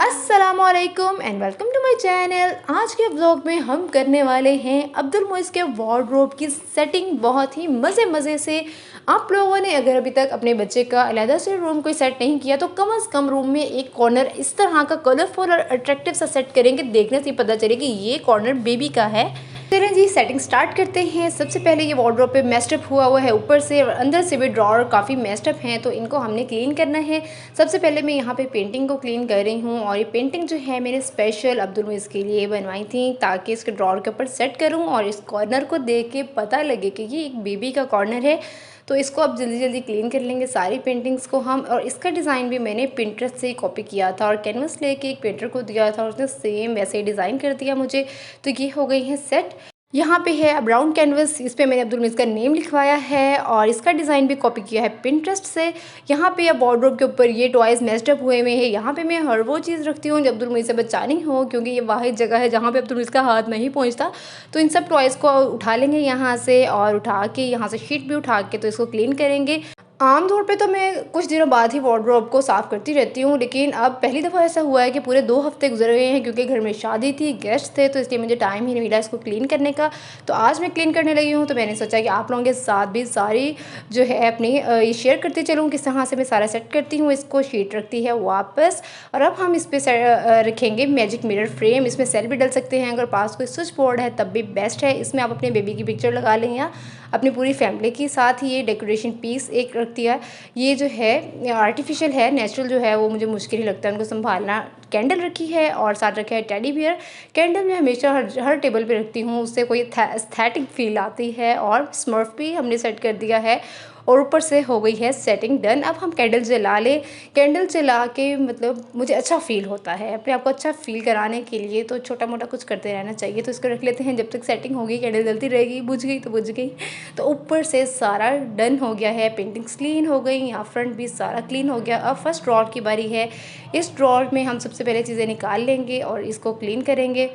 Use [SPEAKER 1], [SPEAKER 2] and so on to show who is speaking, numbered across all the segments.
[SPEAKER 1] अस्सलामुअलैकुम and welcome to my channel. आज के व्लॉग में हम करने वाले हैं अब्दुल मोइज़ के वार्डरोब की सेटिंग बहुत ही मज़े से। आप लोगों ने अगर अभी तक अपने बच्चे का अलहदा से रूम कोई सेट नहीं किया तो कम से कम रूम में एक कॉर्नर इस तरह का कलरफुल और अट्रैक्टिव सा सेट करेंगे, देखने से पता चले कि ये कॉर्नर बेबी का है। चलें जी, सेटिंग स्टार्ट करते हैं। सबसे पहले ये वार्डरोब पे मेस्टअप हुआ है, ऊपर से और अंदर से भी ड्रॉअर काफ़ी मेस्टअप हैं, तो इनको हमने क्लीन करना है। सबसे पहले मैं यहाँ पे पेंटिंग को क्लीन कर रही हूँ और ये पेंटिंग जो है मैंने स्पेशल अब्दुल मोइज़ के लिए बनवाई थी ताकि इसके ड्रॉअर के ऊपर सेट करूँ और इस कॉर्नर को देख के पता लगे कि ये एक बेबी का कॉर्नर है। तो इसको अब जल्दी क्लीन कर लेंगे सारी पेंटिंग्स को हम। और इसका डिज़ाइन भी मैंने पिंटरेस्ट से ही कॉपी किया था और कैनवस लेके एक पेंटर को दिया था और उसने सेम वैसे ही डिज़ाइन कर दिया मुझे। तो ये हो गई है सेट। यहाँ पे है ब्राउन कैनवस, इस पे मैंने अब्दुल मोइज़ का नेम लिखवाया है और इसका डिज़ाइन भी कॉपी किया है पिंटरेस्ट से। यहाँ पे अब वार्डरोब के ऊपर ये टॉयज़ मेस्ड अप हुए हैं। यहाँ पे मैं हर वो चीज़ रखती हूँ जो अब्दुल मोइज़ से बच्चा नहीं हो, क्योंकि ये वाहिद जगह है जहाँ पे अब्दुल मोइज़ का हाथ नहीं पहुँचता। तो इन सब टॉयज़ को उठा लेंगे यहाँ से और उठा के यहाँ से शीट भी उठा के तो इसको क्लीन करेंगे। आमतौर पे तो मैं कुछ दिनों बाद ही वार्डरोब को साफ़ करती रहती हूँ, लेकिन अब पहली दफ़ा ऐसा हुआ है कि पूरे 2 हफ़्ते गुजर गए हैं क्योंकि घर में शादी थी, गेस्ट थे, तो इसलिए मुझे टाइम ही नहीं मिला इसको क्लीन करने का। तो आज मैं क्लीन करने लगी हूँ, तो मैंने सोचा कि आप लोगों के साथ भी सारी जो है अपनी ये शेयर करती चलूँ किस तरह से मैं सारा सेट करती हूँ। इसको शीट रखती है वापस और अब हम इस पर रखेंगे मैजिक मिरर फ्रेम। इसमें सेल भी डल सकते हैं, अगर पास कोई स्विच बोर्ड है तब भी बेस्ट है। इसमें आप अपने बेबी की पिक्चर लगा लें या अपनी पूरी फैमिली की। साथ ही ये डेकोरेशन पीस एक रख दिया। ये जो है आर्टिफिशियल है, नेचुरल जो है वो मुझे मुश्किल ही लगता है उनको संभालना। कैंडल रखी है और साथ रखा है टेडी बियर। कैंडल मैं हमेशा हर टेबल पे रखती हूँ, उससे कोई एस्थेटिक फील आती है। और स्मर्फ भी हमने सेट कर दिया है और ऊपर से हो गई है सेटिंग डन। अब हम कैंडल जला लें। कैंडल जला के मतलब मुझे अच्छा फ़ील होता है, अपने आप को अच्छा फ़ील कराने के लिए तो छोटा मोटा कुछ करते रहना चाहिए। तो इसको रख लेते हैं, जब तक सेटिंग होगी कैंडल जलती रहेगी, बुझ गई तो बुझ गई। तो ऊपर से सारा डन हो गया है, पेंटिंग्स क्लीन हो गई, यहाँ फ्रंट भी सारा क्लीन हो गया। अब फर्स्ट ड्रॉअर की बारी है। इस ड्रॉअर में हम सबसे पहले चीज़ें निकाल लेंगे और इसको क्लीन करेंगे।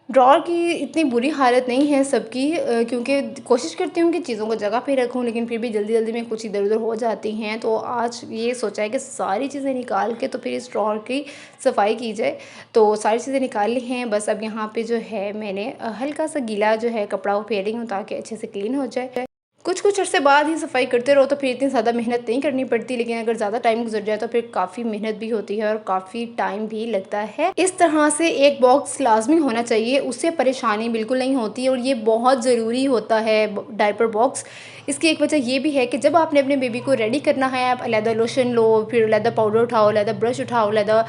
[SPEAKER 1] ड्रॉअर की इतनी बुरी हालत नहीं है सबकी, क्योंकि कोशिश करती हूँ कि चीज़ों को जगह पे रखूँ, लेकिन फिर भी जल्दी में कुछ इधर उधर हो जाती हैं। तो आज ये सोचा है कि सारी चीज़ें निकाल के तो फिर इस ड्रॉअर की सफाई की जाए। तो सारी चीज़ें निकाल ली हैं, बस अब यहाँ पे जो है मैंने हल्का सा गीला जो है कपड़ा वो फेर रही हूँ ताकि अच्छे से क्लीन हो जाए। कुछ अरसे बाद ही सफाई करते रहो तो फिर इतनी ज़्यादा मेहनत नहीं करनी पड़ती, लेकिन अगर ज़्यादा टाइम गुजर जाए तो फिर काफ़ी मेहनत भी होती है और काफ़ी टाइम भी लगता है। इस तरह से एक बॉक्स लाजमी होना चाहिए, उससे परेशानी बिल्कुल नहीं होती और ये बहुत ज़रूरी होता है डायपर बॉक्स। इसकी एक वजह ये भी है कि जब आपने अपने बेबी को रेडी करना है, आप अलहदा लोशन लो, फिर अलहदा पाउडर उठाओ, अलहदा ब्रश उठाओ, अलहदा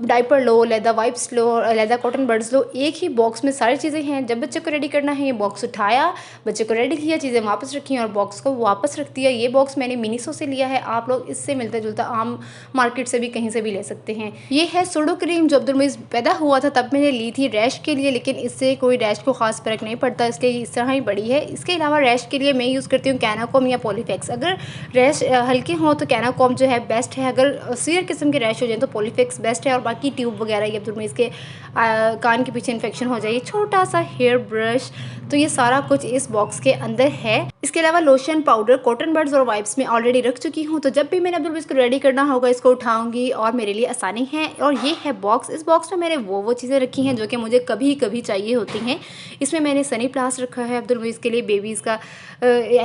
[SPEAKER 1] डायपर लो, अलहदा वाइप्स लो और अलहदा कॉटन बड्स लो। एक ही बॉक्स में सारी चीज़ें हैं। जब बच्चे को रेडी करना है, ये बॉक्स उठाया, बच्चे को रेडी किया, चीज़ें वापस रखी और बॉक्स को वापस रख दिया। ये बॉक्स मैंने मिनीसो से लिया है, आप लोग इससे मिलता जुलता आम मार्केट से भी कहीं से भी ले सकते हैं। ये है सुडो क्रीम, जो अब्दुल मोइज़ पैदा हुआ था तब मैंने ली थी रैश के लिए, लेकिन इससे कोई रैश को ख़ास फ़र्क नहीं पड़ता, इसलिए इस तरह ही बड़ी है। इसके अलावा रैश के लिए मैं यूज़ करती हूँ कैनाकॉम या पॉलीफेक्स। अगर रैश हल्के हों तो कैनाकॉम जो है बेस्ट है, अगर सीवियर किस्म के रैश हो जाए तो पॉलीफेक्स बेस्ट है। और बाकी ट्यूब वगैरह ये अब्दुल मोइज़ के कान के पीछे इन्फेक्शन हो जाए, छोटा सा हेयर ब्रश, तो ये सारा कुछ इस बॉक्स के अंदर है। इसके अलावा लोशन, पाउडर, कॉटन बड्स और वाइप्स में ऑलरेडी रख चुकी हूँ, तो जब भी मैंने अब्दुल मोइज़ को रेडी करना होगा इसको उठाऊंगी और मेरे लिए आसानी है। और ये है बॉक्स। इस बॉक्स में मैंने वो चीज़ें रखी हैं जो कि मुझे कभी चाहिए होती हैं। इसमें मैंने सनी प्लास रखा है अब्दुल मोइज़ के लिए, बेबीज़ का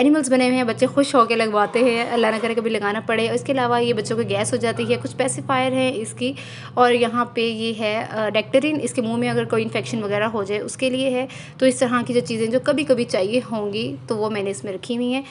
[SPEAKER 1] एनिमल्स बने हुए हैं, बच्चे खुश होकर लगवाते हैं, अल्लाह ना करे कभी लगाना पड़े। और इसके अलावा ये बच्चों को गैस हो जाती है, कुछ पेसिफायर है इसकी। और यहाँ पे ये है डेक्टरिन, इसके मुंह में अगर कोई इन्फेक्शन वगैरह हो जाए उसके लिए है। तो इस तरह की जो चीज़ें जो कभी चाहिए होंगी तो वो मैंने इसमें रखी हुई हैं।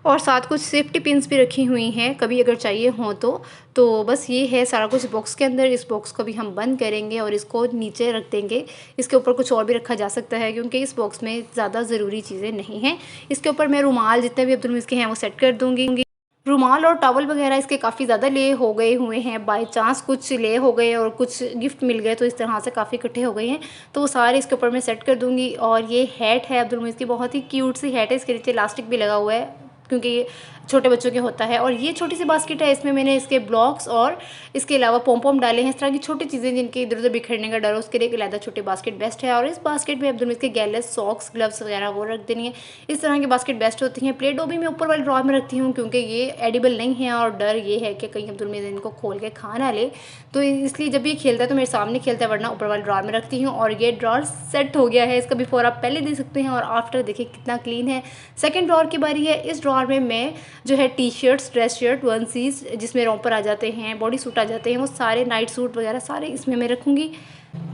[SPEAKER 1] और साथ कुछ सेफ्टी पिन्स भी रखी हुई हैं कभी अगर चाहिए हो तो बस ये है सारा कुछ बॉक्स के अंदर। इस बॉक्स को भी हम बंद करेंगे और इसको नीचे रख देंगे। इसके ऊपर कुछ और भी रखा जा सकता है क्योंकि इस बॉक्स में ज़्यादा ज़रूरी चीज़ें नहीं हैं। इसके ऊपर मैं रुमाल जितने भी अब्दुल मोइज़ के हैं वो सेट कर दूँगी। रुमाल और टॉवल वगैरह इसके काफ़ी ज़्यादा ले हो गए हुए हैं, बाय चांस कुछ ले हो गए और कुछ गिफ्ट मिल गए, तो इस तरह से काफ़ी इकट्ठे हो गए हैं, तो वो सारे इसके ऊपर मैं सेट कर दूँगी। और ये हैट है अब्दुल मोइज़ की, बहुत ही क्यूट सी हैट है, इसके नीचे इलास्टिक भी लगा हुआ है, क्योंकि ये छोटे बच्चों के होता है। और ये छोटी सी बास्केट है, इसमें मैंने इसके ब्लॉक्स और इसके अलावा पॉम पॉम डाले हैं। इस तरह की छोटी चीज़ें जिनके इधर उधर बिखरने का डर हो, उसके लिए एक अलग छोटी बास्केट बेस्ट है। और इस बास्केट में अब्दुल इसके गैलेस, सॉक्स, ग्लव्स वगैरह वो रख देनी है। इस तरह की बास्केट बेस्ट होती हैं। प्ले डो भी मैं ऊपर वाले ड्रॉर में रखती हूँ क्योंकि ये एडिबल नहीं है और डर ये है कि कहीं अब्दुल इनको खोल के खा ना ले, तो इसलिए जब ये खेलता है तो मेरे सामने खेलता है, वरना ऊपर वाले ड्रॉर में रखती हूँ। और ये ड्रॉर सेट हो गया है, इसका बिफोर आप पहले देख सकते हैं और आफ्टर देखिए कितना क्लीन है। सेकंड ड्रॉर की बारी है। इस ड्रॉर में मैं जो है T shirts, dress shirt, onesies जिसमें रॉम्पर आ जाते हैं, बॉडी सूट आ जाते हैं, वो सारे नाइट सूट वगैरह सारे इसमें मैं रखूँगी।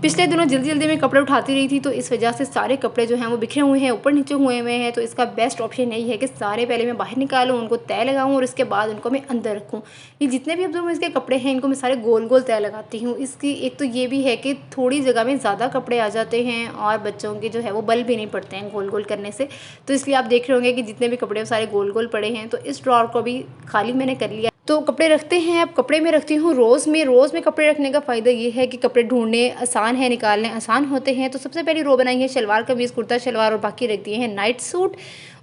[SPEAKER 1] पिछले दिनों जल्दी जल्दी में कपड़े उठाती रही थी, तो इस वजह से सारे कपड़े जो हैं वो बिखरे हुए हैं, ऊपर नीचे हुए हैं। तो इसका बेस्ट ऑप्शन यही है कि सारे पहले मैं बाहर निकालूँ, उनको तय लगाऊँ और इसके बाद उनको मैं अंदर रखूँ। ये जितने भी अब इसके कपड़े हैं इनको मैं सारे गोल गोल तय लगाती हूँ। इसकी एक तो ये भी है कि थोड़ी जगह में ज़्यादा कपड़े आ जाते हैं और बच्चों के जो है वो बल भी नहीं पड़ते हैं गोल गोल करने से। तो इसलिए आप देख रहे होंगे कि जितने भी कपड़े वो सारे गोल गोल पड़े हैं। तो इस ड्रॉर को भी खाली मैंने कर लिया। तो कपड़े रखते हैं, अब कपड़े में रखती हूँ रोज़ में कपड़े रखने का फ़ायदा ये है कि कपड़े ढूंढने आसान है, निकालने आसान होते हैं। तो सबसे पहली रो बनाई है शलवार कमीज़, कुर्ता शलवार और बाकी रख दिए हैं नाइट सूट।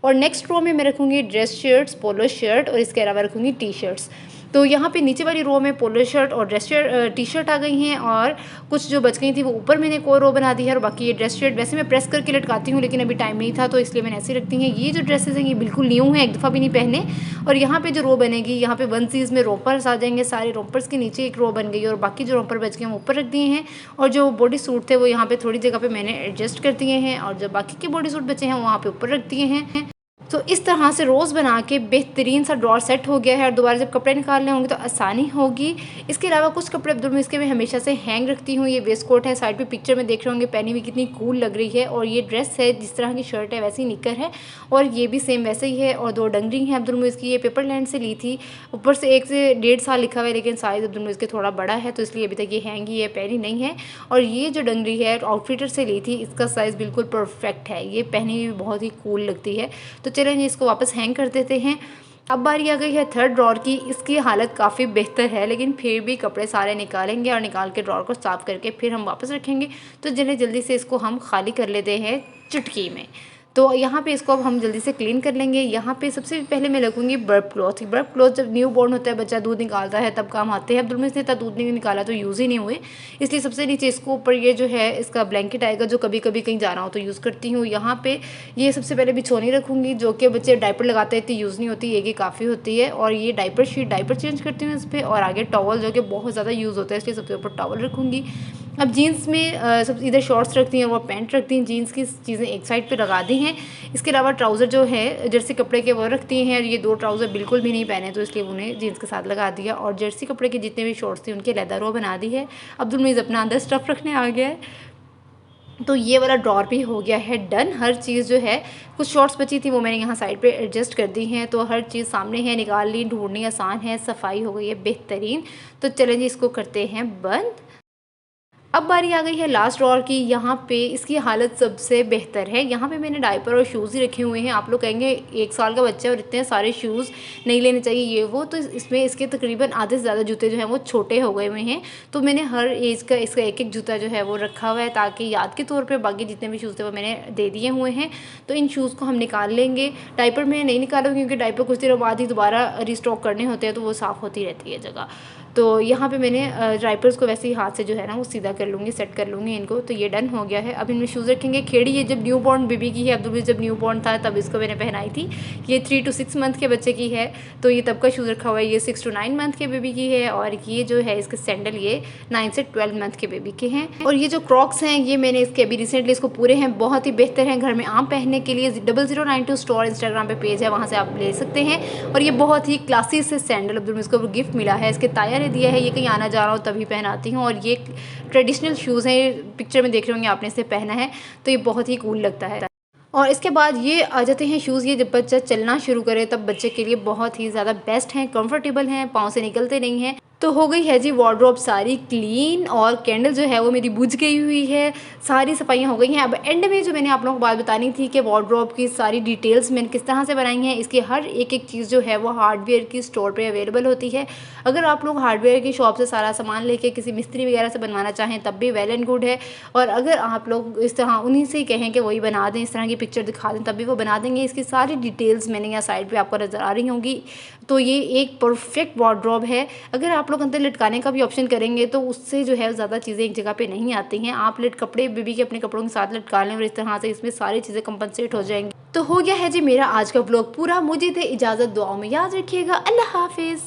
[SPEAKER 1] और नेक्स्ट रो में मैं रखूँगी ड्रेस शर्ट्स, पोलो शर्ट और इसके अलावा रखूँगी टी शर्ट्स। तो यहाँ पे नीचे वाली रो में पोलो शर्ट और ड्रेस शर्ट, टी शर्ट आ गई हैं और कुछ जो बच गई थी वो ऊपर मैंने एक और रो बना दी है। और बाकी ये ड्रेस शर्ट वैसे मैं प्रेस करके लटकाती हूँ, लेकिन अभी टाइम नहीं था तो इसलिए मैंने ऐसे रखती हैं। ये जो ड्रेसेस हैं ये बिल्कुल न्यू हैं, एक दफ़ा भी नहीं पहने। और यहाँ पे जो रो बनेगी, यहाँ पे वनसीज़ में रोपर्स आ जाएंगे, सारे रोपर्स के नीचे एक रो बन गई और बाकी जो रोपर बच गए हैं वो ऊपर रख दिए हैं। और जो बॉडी सूट थे वो यहाँ पे थोड़ी जगह पे मैंने एडजस्ट कर दिए हैं और जो बाकी के बॉडी सूट बचे हैं वहाँ पे ऊपर रख दिए हैं। तो इस तरह से रोज़ बना के बेहतरीन सा ड्रॉर सेट हो गया है और दोबारा जब कपड़े निकालने होंगे तो आसानी होगी। इसके अलावा कुछ कपड़े अब्दुल इसके मैं हमेशा से हैंग रखती हूँ। ये वेस्ट कोट है, साइड पे पिक्चर में देख रहे होंगे पहनी हुई कितनी कूल लग रही है। और ये ड्रेस है, जिस तरह की शर्ट है वैसी निकर है और ये भी सेम वैसे ही है। और 2 डंगरी हैं अब्दुल इसकी, ये पेपरलैंड से ली थी। ऊपर से 1 से 1.5 साल लिखा हुआ है, लेकिन साइज़ अब्दुल इसके थोड़ा बड़ा है तो इसलिए अभी तक ये हैंग ही है, पहनी नहीं है। और ये जो डंगरी है आउटफिटर से ली थी, इसका साइज़ बिल्कुल परफेक्ट है, ये पहनी हुई बहुत ही कूल लगती है। तो चलें इसको वापस हैंग कर देते हैं। अब बारी आ गई है थर्ड ड्रॉर की। इसकी हालत काफ़ी बेहतर है, लेकिन फिर भी कपड़े सारे निकालेंगे और निकाल के ड्रॉर को साफ़ करके फिर हम वापस रखेंगे। तो जल्दी से इसको हम खाली कर लेते हैं चुटकी में। तो यहाँ पे इसको अब हम जल्दी से क्लीन कर लेंगे। यहाँ पे सबसे पहले मैं रखूँगी बर्प क्लॉथ। बर्प क्लॉथ जब न्यू बॉर्न होता है, बच्चा दूध निकालता है, तब काम आते हैं। अब्दुल ने इतना दूध नहीं निकाला तो यूज़ ही नहीं हुए, इसलिए सबसे नीचे इसको ऊपर ये जो है इसका ब्लैंकेट आएगा, जो कभी कभी कहीं जाना हो तो यूज़ करती हूँ। यहाँ पे ये सबसे पहले बिछोनी रखूँगी, जो कि बच्चे डायपर लगाते हैं, इतनी यूज़ नहीं होती, एक ही काफ़ी होती है। और ये डायपर शीट, डायपर चेंज करती हूँ इस पर। और आगे टॉवल जो कि बहुत ज़्यादा यूज़ होता है, इसलिए सबसे ऊपर टॉवल रखूँगी। अब जीन्स में सब इधर शॉर्ट्स रखती हैं और वो पैंट रखती हैं, जीन्स की चीज़ें एक साइड पे लगा दी हैं। इसके अलावा ट्राउज़र जो है जर्सी कपड़े के वो रखती हैं और ये 2 ट्राउज़र बिल्कुल भी नहीं पहने तो इसलिए उन्हें जीन्स के साथ लगा दिया। और जर्सी कपड़े के जितने भी शॉर्ट्स थे उनके लेदर रो बना दी है। अब्दुल मीज़ अपना अंदर स्टफ़ रखने आ गया है। तो ये वाला ड्रॉर भी हो गया है डन। हर चीज़ जो है, कुछ शॉर्ट्स बची थी वो मैंने यहाँ साइड पे एडजस्ट कर दी हैं। तो हर चीज़ सामने है, निकाल ली, ढूंढनी आसान है, सफाई हो गई है बेहतरीन। तो चलें जी इसको करते हैं बंद। अब बारी आ गई है लास्ट ड्रॉर की। यहाँ पे इसकी हालत सबसे बेहतर है। यहाँ पे मैंने डायपर और शूज़ ही रखे हुए हैं। आप लोग कहेंगे 1 साल का बच्चा और इतने सारे शूज़ नहीं लेने चाहिए ये वो, तो इसमें इसके तकरीबन आधे से ज़्यादा जूते जो हैं वो छोटे हो गए हुए हैं। तो मैंने हर एज का इसका एक एक जूता जो है वो रखा हुआ है, ताकि याद के तौर पर बाकी जितने भी शूज़ थे वो मैंने दे दिए हुए हैं। तो इन शूज़ को हम निकाल लेंगे। डायपर में नहीं निकालूँगी क्योंकि डायपर कुछ देर बाद ही दोबारा रिस्टॉक करने होते हैं, तो वो साफ़ होती रहती है जगह। तो यहाँ पे मैंने डायपर्स को वैसे ही हाथ से जो है ना वो सीधा कर लूँगी, सेट कर लूँगी इनको। तो ये डन हो गया है। अब इनमें शूज़ रखेंगे। खेड़ी ये जब न्यू बॉर्न बेबी की है, अब्दुल जब न्यू बॉर्न था तब इसको मैंने पहनाई थी। ये 3 to 6 मंथ के बच्चे की है, तो ये तब का शूज़ रखा हुआ है। ये 6 to 9 मंथ के बेबी की है। और ये जो है इसके सैंडल ये 9 से 12 मंथ के बेबी के हैं। और ये जो क्रॉक्स हैं ये मैंने इसके अभी रिसेंटली इसको पूरे हैं, बहुत ही बेहतर हैं घर में आम पहनने के लिए। 0092 स्टोर इंस्टाग्राम पे पेज है, वहाँ से आप ले सकते हैं। और ये बहुत ही क्लासी से सैंडल अब्दुल इसको गिफ्ट मिला है, इसके ताया ने दिया है। ये कहीं आना जा रहा हो तभी पहनाती हूँ। और ये ट्रेडिशनल शूज़ हैं, पिक्चर में देख रहे होंगे आपने इसे पहना है, तो ये बहुत ही कूल लगता है। और इसके बाद ये आ जाते हैं शूज़। ये जब बच्चा चलना शुरू करे तब बच्चे के लिए बहुत ही ज़्यादा बेस्ट हैं, कंफर्टेबल हैं, पाँव से निकलते नहीं हैं। तो हो गई है जी वार्डरोब सारी क्लीन और कैंडल जो है वो मेरी बुझ गई हुई है, सारी सफाइयाँ हो गई हैं। अब एंड में जो मैंने आप लोगों को बात बतानी थी कि वार्डरोब की सारी डिटेल्स मैंने किस तरह से बनाई हैं, इसकी हर एक चीज़ जो है वो हार्डवेयर की स्टोर पे अवेलेबल होती है। अगर आप लोग हार्डवेयर की शॉप से सारा सामान लेके किसी मिस्त्री वगैरह से बनवाना चाहें तब भी वेल एंड गुड है, और अगर आप लोग इस तरह उन्हीं से ही कहें कि वही बना दें, इस तरह की पिक्चर दिखा दें, तब भी वो बना देंगे। इसकी सारी डिटेल्स मैंने यहाँ साइड पर आपको नज़र आ रही होंगी। तो ये एक परफेक्ट वार्डरोब है। अगर आप लोग अंदर लटकाने का भी ऑप्शन करेंगे तो उससे जो है ज़्यादा चीज़ें एक जगह पे नहीं आती हैं। आप कपड़े बेबी के अपने कपड़ों के साथ लटका लें और इस तरह से इसमें सारी चीज़ें कंपनसेट हो जाएंगी। तो हो गया है जी मेरा आज का व्लॉग पूरा। मुझे दे इजाज़त, दुआओं में याद रखिएगा। अल्लाह हाफिज़।